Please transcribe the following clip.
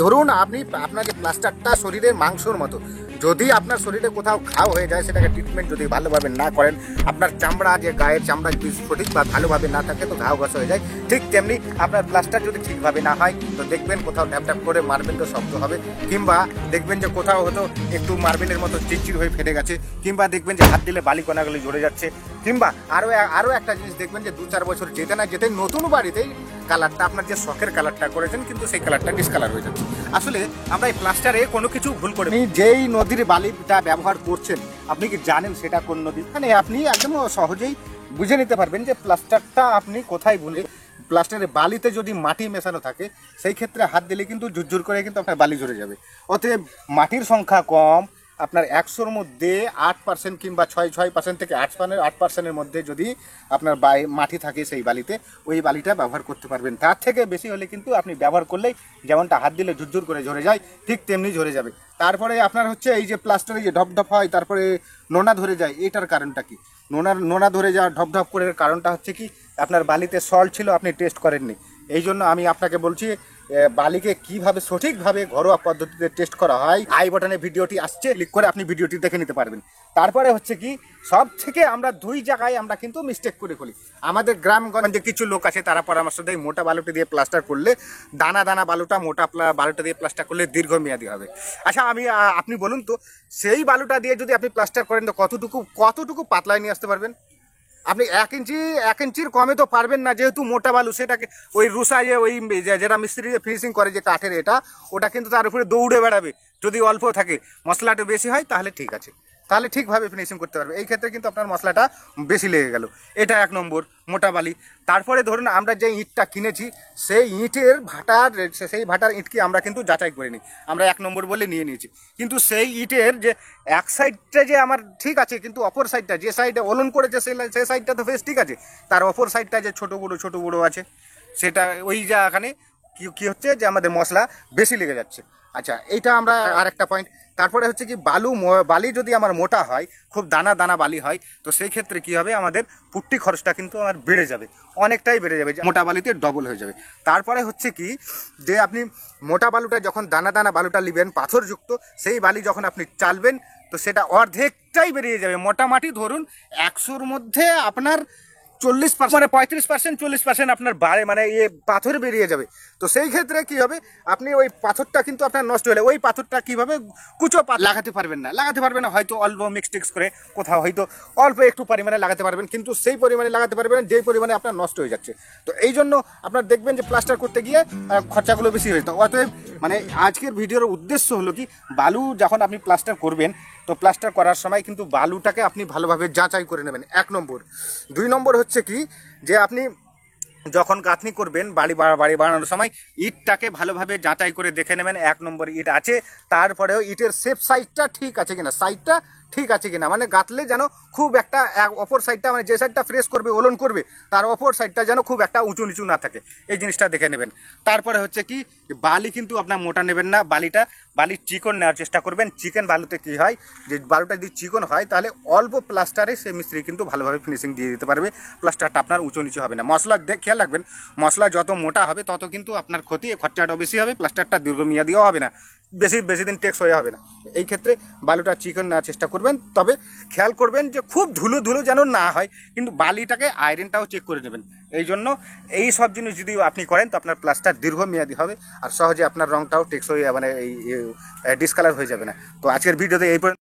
ধরুন আপনি আপনার যে প্লাস্টারটা শরীরের মাংসর মতো, যদি আপনার শরীরে কোথাও ঘাও হয়ে যায়, সেটাকে ট্রিটমেন্ট যদি ভালোভাবে না করেন, আপনার চামড়া যে গায়ের চামড়া যদি সঠিক বা ভালোভাবে না থাকে তো ঘাও ঘাস হয়ে যায়। ঠিক তেমনি আপনার প্লাস্টার যদি ঠিকভাবে না হয় তো দেখবেন কোথাও ট্যাপ ট্যাপ করে মার্বেল তো শক্ত হবে, কিংবা দেখবেন যে কোথাও হয়তো একটু মার্বেলের মতো চিরচির হয়ে ফেটে গেছে, কিংবা দেখবেন যে হাত দিলে বালি কণাগুলি ঝরে যাচ্ছে, কিংবা আরও একটা জিনিস দেখবেন যে 2-4 বছর যেতে না যেতে নতুন বাড়িতেই কালারটা আপনার যে শখের কালারটা করেছেন কিন্তু সেই কালারটা ডিসকালার হয়ে যাচ্ছে। আসলে আমরা এই প্লাস্টারে কোনো কিছু ভুল করে, আপনি যেই নদীর বালিটা ব্যবহার করছেন আপনি কি জানেন সেটা কোন নদী? মানে আপনি একদম সহজেই বুঝে নিতে পারবেন যে প্লাস্টারটা আপনি কোথায় ভুলে। প্লাস্টারের বালিতে যদি মাটি মেশানো থাকে সেই ক্ষেত্রে হাত দিলে কিন্তু ঝুরঝুর করে কিন্তু আপনার বালি ঝরে যাবে। অতএব মাটির সংখ্যা কম, আপনার 100-র মধ্যে 8% কিংবা 6% থেকে 8%-এর মধ্যে যদি আপনার মাটি থাকে সেই বালিতে, ওই বালিটা ব্যবহার করতে পারবেন। তার থেকে বেশি হলে কিন্তু আপনি ব্যবহার করলেই যেমনটা হাত দিলে ঝুরঝুর করে ঝরে যায় ঠিক তেমনি ঝরে যাবে। তারপরে আপনার হচ্ছে এই যে প্লাস্টারে যে ঢপঢপ হয়, তারপরে নোনা ধরে যায়, এটার কারণটা কি? নোনা ধরে যাওয়ার ঢপঢপ করে কারণটা হচ্ছে কি, আপনার বালিতে সল্ট ছিল, আপনি টেস্ট করেননি। এই জন্য আমি আপনাকে বলছি বালিকে কিভাবে সঠিকভাবে ঘরোয়া পদ্ধতিতে টেস্ট করা হয়, আই বাটনে ভিডিওটি আসছে, ক্লিক করে আপনি ভিডিওটি দেখে নিতে পারবেন। তারপরে হচ্ছে কি, সব থেকে আমরা 2 জায়গায় আমরা কিন্তু মিস্টেক করে ফেলি। আমাদের গ্রামগঞ্জে কিছু লোক আছে, তারা পরামর্শ দেয় মোটা বালুটা দিয়ে প্লাস্টার করলে, দানা দানা বালুটা মোটা বালুটা দিয়ে প্লাস্টার করলে দীর্ঘমেয়াদী হবে। আচ্ছা আপনি বলুন তো, সেই বালুটা দিয়ে যদি আপনি প্লাস্টার করেন তো কতটুকু পাতলায় নিয়ে আসতে পারবেন? আপনি 1 ইঞ্চির কমে তো পারবেন না, যেহেতু মোটা বালু। সেটাকে ওই রুসাইয়ে ওই যেটা মিস্ত্রি ফিনিশিং করে যে কাঠের ওটা কিন্তু তার উপরে দৌড়ে বেড়াবে। যদি অল্প থাকে, মশলাটা বেশি হয় তাহলে ঠিক আছে, তাহলে ঠিকভাবে ফিনিশিং করতে পারবে। এই ক্ষেত্রে কিন্তু আপনার মশলাটা বেশি লেগে গেল। এটা 1 নম্বর, মোটা বালি। তারপরে ধরুন আমরা যে ইঁটটা কিনেছি সেই ভাটার ইঁটকে আমরা কিন্তু যাচাই করে নিই, আমরা 1 নম্বর বলে নিয়ে নিয়েছি। কিন্তু সেই ইটের যে এক সাইডটা যে আমার ঠিক আছে, কিন্তু অপর সাইডটা যে সাইডে ওলন করেছে সেই সাইডটা তো বেশ ঠিক আছে, তার অপর সাইডটা যে ছোটো বড়ো আছে, সেটা ওই জায়গাখানে কি হচ্ছে যে আমাদের মশলা বেশি লেগে যাচ্ছে। আচ্ছা, এইটা আমরা আরেকটা পয়েন্ট। তারপরে হচ্ছে কি, বালি যদি আমার মোটা হয়, খুব দানা দানা বালি হয়, তো সেই ক্ষেত্রে কি হবে, আমাদের পুট্টি খরচটা কিন্তু আমার বেড়ে যাবে, অনেকটাই বেড়ে যাবে, মোটা বালিতে ডবল হয়ে যাবে। তারপরে হচ্ছে কি, যে আপনি মোটা বালুটা যখন দানা দানা বালুটা নেবেন পাথরযুক্ত, সেই বালি যখন আপনি চালবেন তো সেটা অর্ধেকটাই বেরিয়ে যাবে। মোটামুটি ধরুন 100-র মধ্যে আপনার 40%, মানে 35%, 40% আপনার মানে পাথর বেরিয়ে যাবে। তো সেই ক্ষেত্রে কি হবে, আপনি ওই পাথরটা কিন্তু আপনার নষ্ট হলে ওই পাথরটা কীভাবে লাগাতে পারবেন না, হয়তো অল্প মিক্সটিক্স করে কোথাও হয়তো অল্প একটু পরিমাণে লাগাতে পারবেন, কিন্তু সেই পরিমাণে লাগাতে পারবেন না যেই পরিমাণে আপনার নষ্ট হয়ে যাচ্ছে। তো এই জন্য আপনার দেখবেন যে প্লাস্টার করতে গিয়ে খরচাগুলো বেশি হয়ে যেত। অতএব মানে আজকের ভিডিওর উদ্দেশ্য হলো কি, বালু যখন আপনি প্লাস্টার করবেন তো প্লাস্টার করার সময় কিন্তু বালুটাকে আপনি ভালোভাবে যাচাই করে নেবেন, 1 নম্বর। 2 নম্বর হচ্ছে কি, যে আপনি যখন গাঁথনি করবেন বাড়ি বানানোর সময় ইটটাকে ভালোভাবে যাচাই করে দেখে নেবেন 1 নম্বর ইট আছে, তারপরেও ইটের শেপ সাইজটা ঠিক আছে কিনা, সাইডটা ঠিক আছে কিনা, মানে গাঁথলে যেন খুব একটা অপর সাইডটা, মানে যে সাইডটা ফ্রেশ করবে ওলন করবে তার অপর সাইডটা যেন খুব একটা উঁচু নিচু না থাকে, এই জিনিসটা দেখে নেবেন। তারপরে হচ্ছে কি, বালি কিন্তু আপনার মোটা নেবেন না, বালি চিকন নেওয়ার চেষ্টা করবেন। চিকেন বালুতে কি হয়, যে বালুটা যদি চিকন হয় তাহলে অল্প প্লাস্টারে সে মিস্ত্রি কিন্তু ভালোভাবে ফিনিশিং দিয়ে দিতে পারবে, প্লাস্টারটা আপনার উঁচু নিচু হবে না। মশলা খেয়াল রাখবেন, মশলা যত মোটা হবে তত কিন্তু আপনার ক্ষতি, খরচাটাও বেশি হবে, প্লাস্টারটা দীর্ঘমেয়াদীও হবে না, বেশি দিন টেকসই হবে না। এই ক্ষেত্রে বালুটা চিকন নেওয়ার চেষ্টা করবেন, তবে খেয়াল করবেন যে খুব ধুলো যেন না হয়, কিন্তু বালিটাকে আয়রনটাও চেক করে নেবেন। এই জন্য এই সব জিনিস যদি আপনি করেন তো আপনার প্লাস্টার দীর্ঘমেয়াদী হবে, আর সহজে আপনার রংটাও টেকসই, মানে এই ডিসকালার হয়ে যাবে না। তো আজকের ভিডিওতে এই